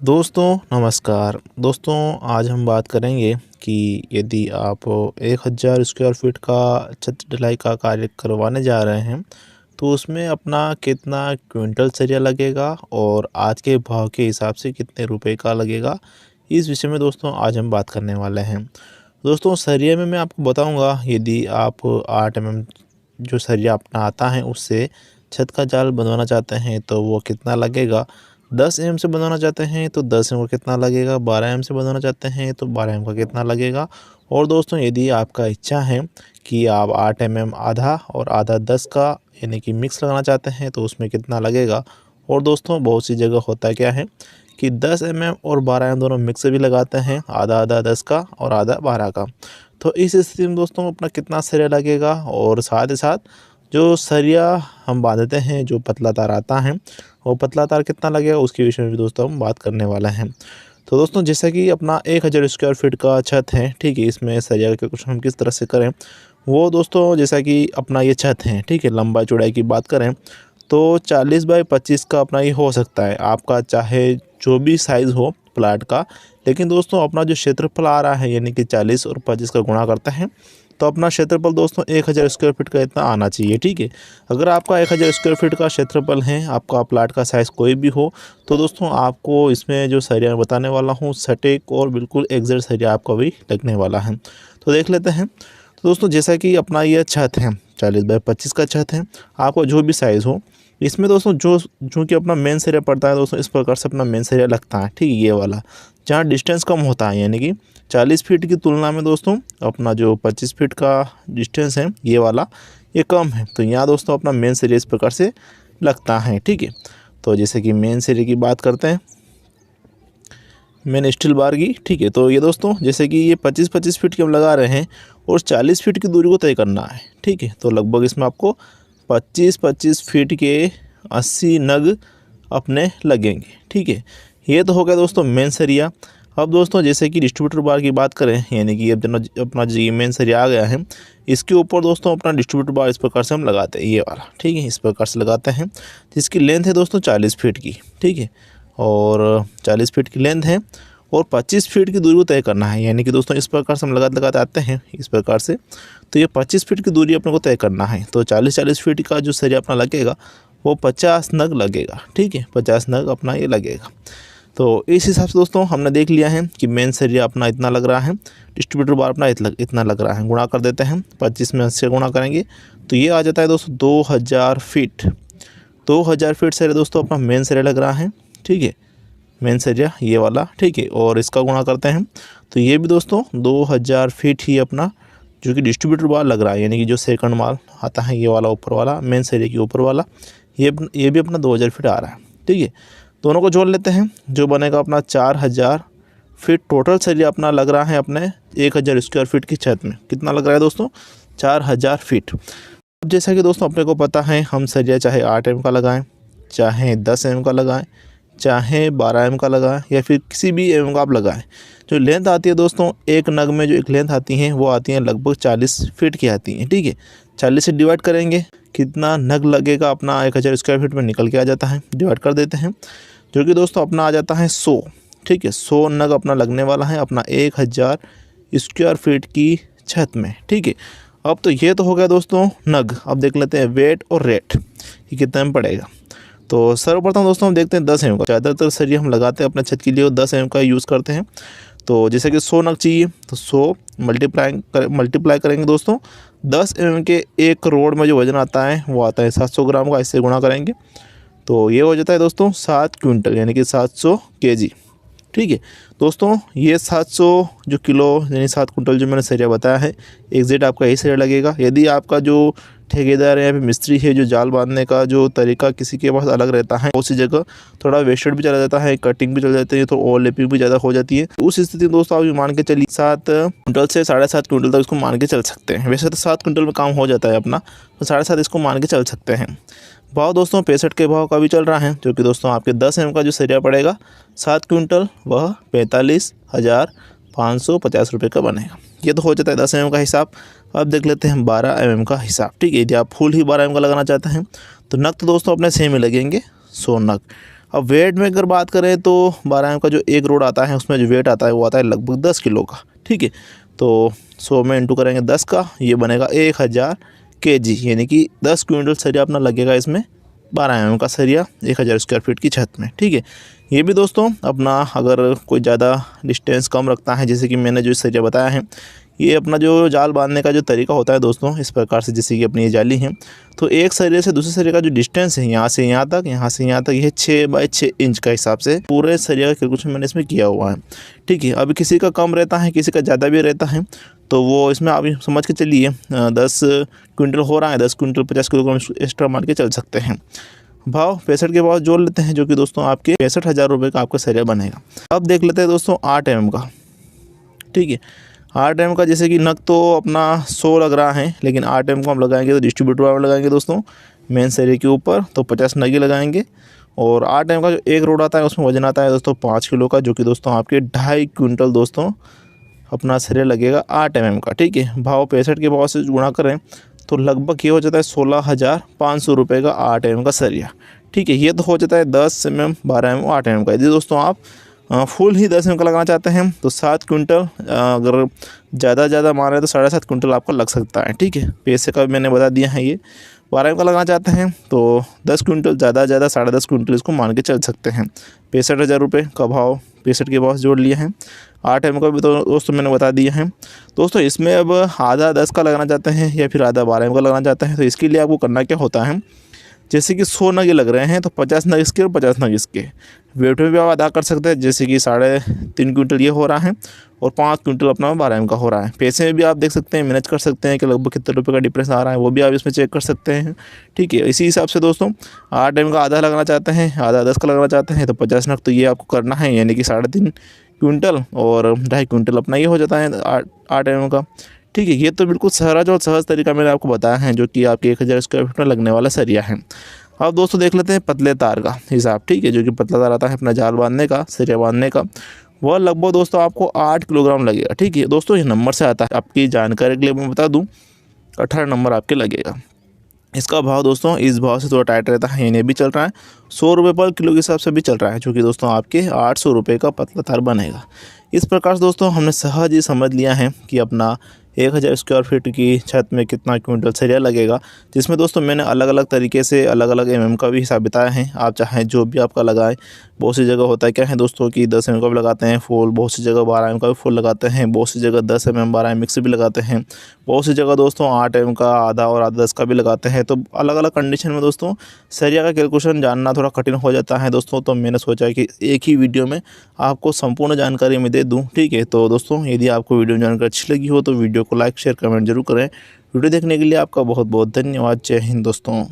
दोस्तों नमस्कार। दोस्तों आज हम बात करेंगे कि यदि आप 1000 स्क्वायर फीट का छत ढलाई का कार्य करवाने जा रहे हैं तो उसमें अपना कितना क्विंटल सरिया लगेगा और आज के भाव के हिसाब से कितने रुपए का लगेगा, इस विषय में दोस्तों आज हम बात करने वाले हैं। दोस्तों सरिया में मैं आपको बताऊंगा, यदि आप 8 mm जो सरिया अपना आता है उससे छत का जाल बनवाना चाहते हैं तो वो कितना लगेगा, 10 mm से बनवाना चाहते हैं तो 10 mm का कितना लगेगा, 12 mm से बनवाना चाहते हैं तो 12 mm का कितना लगेगा। और दोस्तों यदि आपका इच्छा है कि आप 8 mm आधा और आधा 10 का यानी कि मिक्स लगाना चाहते हैं तो उसमें कितना लगेगा। और दोस्तों बहुत सी जगह होता क्या है कि 10 mm और 12 mm दोनों मिक्स भी लगाते हैं, आधा आधा 10 का और आधा 12 का। तो इस स्थिति में दोस्तों अपना कितना सरिया लगेगा और साथ ही साथ जो सरिया हम बांधते हैं, जो पतला तार आता है वो पतला तार कितना लगेगा, उसके विषय में भी दोस्तों हम बात करने वाले हैं। तो दोस्तों जैसा कि अपना 1000 स्क्वायर फीट का छत है, ठीक है, इसमें सरिया का कुछ हम किस तरह से करें वो दोस्तों, जैसा कि अपना ये छत है, ठीक है, लंबाई चौड़ाई की बात करें तो 40 बाई 25 का अपना ये हो सकता है, आपका चाहे जो भी साइज़ हो प्लाट का। लेकिन दोस्तों अपना जो क्षेत्रफल आ रहा है यानी कि 40 और 25 का गुणा करते हैं तो अपना क्षेत्रफल दोस्तों 1000 स्क्वायर फीट का इतना आना चाहिए, ठीक है। अगर आपका 1000 स्क्वायर फीट का क्षेत्रफल है, आपका प्लाट का साइज़ कोई भी हो, तो दोस्तों आपको इसमें जो सरिया बताने वाला हूँ सटीक और बिल्कुल एग्जैक्ट सरिया आपको भी लगने वाला है। तो देख लेते हैं। तो दोस्तों जैसा कि अपना यह छत है 40 बाई 25 का छत है, आपको जो भी साइज़ हो इसमें दोस्तों जो कि अपना मेन सरिया पड़ता है दोस्तों, इस प्रकार से अपना मेन सरिया लगता है, ठीक है, ये वाला जहाँ डिस्टेंस कम होता है यानी कि 40 फीट की तुलना में दोस्तों अपना जो 25 फीट का डिस्टेंस है ये वाला ये कम है, तो यहाँ दोस्तों अपना मेन सरिया इस प्रकार से लगता है, ठीक है। तो जैसे कि मेन सरिया की बात करते हैं, मेन स्टील बार की, ठीक है। तो ये दोस्तों जैसे कि ये 25-25 फीट की हम लगा रहे हैं और 40 फीट की दूरी को तय करना है, ठीक है। तो लगभग इसमें आपको 25-25 फीट के 80 नग अपने लगेंगे, ठीक है। ये तो हो गया दोस्तों मेन सरिया। अब दोस्तों जैसे कि डिस्ट्रीब्यूटर बार की बात करें, यानी कि अब अपना जो मेन सरिया आ गया है इसके ऊपर दोस्तों अपना डिस्ट्रीब्यूटर बार इस प्रकार से हम लगाते हैं, ये वाला, ठीक है, इस प्रकार से लगाते हैं, जिसकी लेंथ है दोस्तों 40 फीट की, ठीक है। और 40 फीट की लेंथ है और 25 फीट की दूरी को तय करना है, यानी कि दोस्तों इस प्रकार से हम लगाते आते हैं इस प्रकार से। तो ये 25 फीट की दूरी अपने को तय करना है, तो 40-40 फीट का जो सरिया अपना लगेगा वो 50 नग लगेगा, ठीक है, 50 नग अपना ये लगेगा। तो इस हिसाब से दोस्तों हमने देख लिया है कि मेन सरिया अपना इतना लग रहा है, डिस्ट्रीब्यूटर बार अपना इतना लग रहा है, गुणा कर देते हैं, 25 में 80 गुणा करेंगे तो ये आ जाता है दोस्तों 2000 फीट। 2000 फीट सरिया दोस्तों अपना मेन सरिया लग रहा है, ठीक है, मेन सरिया ये वाला, ठीक है, और इसका गुणा करते हैं तो ये भी दोस्तों 2000 फीट ही अपना जो कि डिस्ट्रीब्यूटर बार लग रहा है, यानी कि जो सेकंड माल आता है ये वाला ऊपर वाला मेन सरिया के ऊपर वाला, ये भी अपना 2000 फीट आ रहा है, ठीक है। दोनों को जोड़ लेते हैं, जो बनेगा अपना 4000 फीट टोटल सरिया अपना लग रहा है अपने 1000 स्क्वायर फीट की छत में। कितना लग रहा है दोस्तों, 4000 फीट। अब जैसा कि दोस्तों अपने को पता है, हम सरिया चाहे 8 mm का लगाएं, चाहे 10 mm का लगाएं, चाहे 12 mm का लगाएं या फिर किसी भी mm का आप लगाएं, जो लेंथ आती है दोस्तों एक नग में जो एक लेंथ आती है वो आती है लगभग 40 फीट की आती है, ठीक है। 40 से डिवाइड करेंगे, कितना नग लगेगा अपना 1000 स्क्वायर फीट में निकल के आ जाता है, डिवाइड कर देते हैं, जो कि दोस्तों अपना आ जाता है 100, ठीक है। 100 नग अपना लगने वाला है अपना 1000 स्क्वायर फीट की छत में, ठीक है। अब तो ये तो हो गया दोस्तों नग। अब देख लेते हैं वेट और रेट कि कितने में पड़ेगा। तो सर्वप्रथम दोस्तों हम देखते हैं 10 mm का, ज़्यादातर सरिया हम लगाते हैं अपने छत के लिए और 10 mm का यूज़ करते हैं। तो जैसे कि 100 नग चाहिए तो 100 मल्टीप्लाई करेंगे दोस्तों 10 mm के एक रोड में जो वज़न आता है वो आता है 700 ग्राम का, इससे गुणा करेंगे तो ये हो जाता है दोस्तों 7 क्विंटल यानी कि 700 kg, ठीक है। दोस्तों ये 700 जो किलो यानी 7 कुंटल जो मैंने सरिया बताया है एग्जैक्ट आपका यही सरिया लगेगा। यदि आपका जो ठेकेदार है या फिर मिस्त्री है, जो जाल बांधने का जो तरीका किसी के पास अलग रहता है, उसी जगह थोड़ा वेस्टेड भी चला जाता है, कटिंग भी चल जाती है, तो ओवरलैपिंग भी ज़्यादा हो जाती है। उस स्थिति में दोस्तों आप मान के चलिए 7 कुंटल से 7.5 क्विंटल तक इसको मान के चल सकते हैं। वैसे तो 7 कुंटल में काम हो जाता है अपना, तो 7.5 इसको मान के चल सकते हैं। भाव दोस्तों 65 के भाव का भी चल रहा है, जो कि दोस्तों आपके 10 mm का जो सरिया पड़ेगा 7 क्विंटल वह 45,550 रुपये का बनेगा। ये तो हो जाता है 10 mm का हिसाब। अब देख लेते हैं 12 mm का हिसाब, ठीक है। यदि आप फुल ही 12 mm का लगाना चाहते हैं तो नग तो दोस्तों अपने सेम ही लगेंगे 100 नग। अब वेट में अगर बात करें तो 12 mm का जो एक रोड आता है उसमें जो वेट आता है वो आता है लगभग 10 किलो का। ठीक है, तो 100 में इंटू करेंगे 10 का, ये बनेगा 1000 kg, यानी कि 10 क्विंटल सरिया अपना लगेगा इसमें। 12 mm का सरिया 1000 स्क्वायर फीट की छत में। ठीक है, ये भी दोस्तों अपना अगर कोई ज़्यादा डिस्टेंस कम रखता है, जैसे कि मैंने जो सरिया बताया है, ये अपना जो जाल बांधने का जो तरीका होता है दोस्तों इस प्रकार से, जैसे कि अपनी ये जाली है, तो एक सरिये से दूसरे सरिये का जो डिस्टेंस है यहाँ से यहाँ तक, यहाँ से यहाँ तक, ये 6 बाई 6 इंच का हिसाब से पूरे सरिया का कैलकुलेशन मैंने इसमें किया हुआ है। ठीक है, अभी किसी का कम रहता है, किसी का ज़्यादा भी रहता है, तो वो इसमें अभी समझ के चलिए 10 क्विंटल हो रहा है, 10 क्विंटल 50 किलोग्राम एक्स्ट्रा मान के चल सकते हैं। भाव 65 के भाव जोड़ लेते हैं, जो कि दोस्तों आपके 65,000 रुपये का आपका सरिया बनेगा। अब देख लेते हैं दोस्तों 8 mm का। ठीक है, 8 mm का जैसे कि नग तो अपना 100 लग रहा है, लेकिन 8 mm को हम लगाएंगे तो डिस्ट्रीब्यूटर वाला लगाएंगे दोस्तों मेन सरिये के ऊपर, तो 50 नग ही लगाएंगे। और 8 mm का जो एक रोड आता है उसमें वजन आता है दोस्तों 5 किलो का, जो कि दोस्तों आपके 2.5 क्विंटल दोस्तों अपना सरिया लगेगा 8 mm का। ठीक है, भाव 65 के भाव से गुणा करें तो लगभग ये हो जाता है 16,500 रुपये का 8 mm का सरिया। ठीक है, ये तो हो जाता है 10 mm 12 mm 8 mm का। यदि दोस्तों आप फुल ही 10 mm का लगाना चाहते हैं तो 7 क्विंटल, अगर ज़्यादा मान रहे हैं तो 7.5 क्विंटल आपका लग सकता है। ठीक है, पैसे का मैंने बता दिया है। ये 12 mm का लगाना चाहते हैं तो 10 क्विंटल, ज़्यादा 10.5 क्विंटल इसको मान के चल सकते हैं। 65,000 रुपये का भाव 65 के भाव से जोड़ लिए हैं। 8 mm का भी तो दोस्तों मैंने बता दिया है। दोस्तों इसमें अब आधा 10 का लगाना चाहते हैं या फिर आधा 12 mm का लगाना चाहते हैं, तो इसके लिए आपको करना क्या होता है, जैसे कि 100 नग लग रहे हैं तो 50 नग इसके और 50 नग इसके। वेट में भी आप अदा कर सकते हैं, जैसे कि 3.5 क्विंटल ये हो रहा है और 5 क्विंटल अपना 12 mm का हो रहा है। पैसे में भी आप देख सकते हैं, मैनेज कर सकते हैं कि लगभग कितने रुपए का डिफरेंस आ रहा है, वो भी आप इसमें चेक कर सकते हैं। ठीक है, इसी हिसाब से दोस्तों 8 mm का आधा लगाना चाहते हैं, आधा 10 का लगाना चाहते हैं तो 50 नग तो ये आपको करना है, यानी कि 3.5 क्विंटल और 2.5 क्विंटल अपना ये हो जाता है 8 mm का। ठीक है, ये तो बिल्कुल सहज और सहज तरीका मैंने आपको बताया है, जो कि आपके 1000 स्क्वायर फीट में लगने वाला सरिया है। अब दोस्तों देख लेते हैं पतले तार का हिसाब। ठीक है, जो कि पतला तार आता है अपना जाल बांधने का, सरिया बांधने का, वह लगभग दोस्तों आपको 8 किलोग्राम लगेगा। ठीक है दोस्तों, ये नंबर से आता है, आपकी जानकारी के लिए मैं बता दूं 18 नंबर आपके लगेगा। इसका भाव दोस्तों इस भाव से थोड़ा टाइट रहता है, यानी भी चल रहा है 100 रुपये पर किलो के हिसाब से भी चल रहा है, जो कि दोस्तों आपके 800 रुपये का पतला तार बनेगा। इस प्रकार से दोस्तों हमने सहज ही समझ लिया है कि अपना 1000 स्क्वायर फीट की छत में कितना क्विंटल सरिया लगेगा, जिसमें दोस्तों मैंने अलग अलग तरीके से अलग अलग mm का भी हिसाब बताया है। आप चाहें जो भी आपका लगाएं, बहुत सी जगह होता है क्या है दोस्तों कि 10 mm का भी लगाते हैं फुल, बहुत सी जगह 12 mm का भी फुल लगाते हैं, बहुत सी जगह 10 mm 12 mm मिक्स भी लगाते हैं, बहुत सी जगह दोस्तों 8 mm का आधा और आधा 10 का भी लगाते हैं। तो अलग अलग कंडीशन में दोस्तों सरिया का कैलकुलेशन जानना थोड़ा कठिन हो जाता है दोस्तों, तो मैंने सोचा कि एक ही वीडियो में आपको संपूर्ण जानकारी मैं दे दूँ। ठीक है, तो दोस्तों यदि आपको वीडियो जानकारी अच्छी लगी हो तो वीडियो को लाइक शेयर कमेंट जरूर करें। वीडियो देखने के लिए आपका बहुत बहुत धन्यवाद। जय हिंद दोस्तों।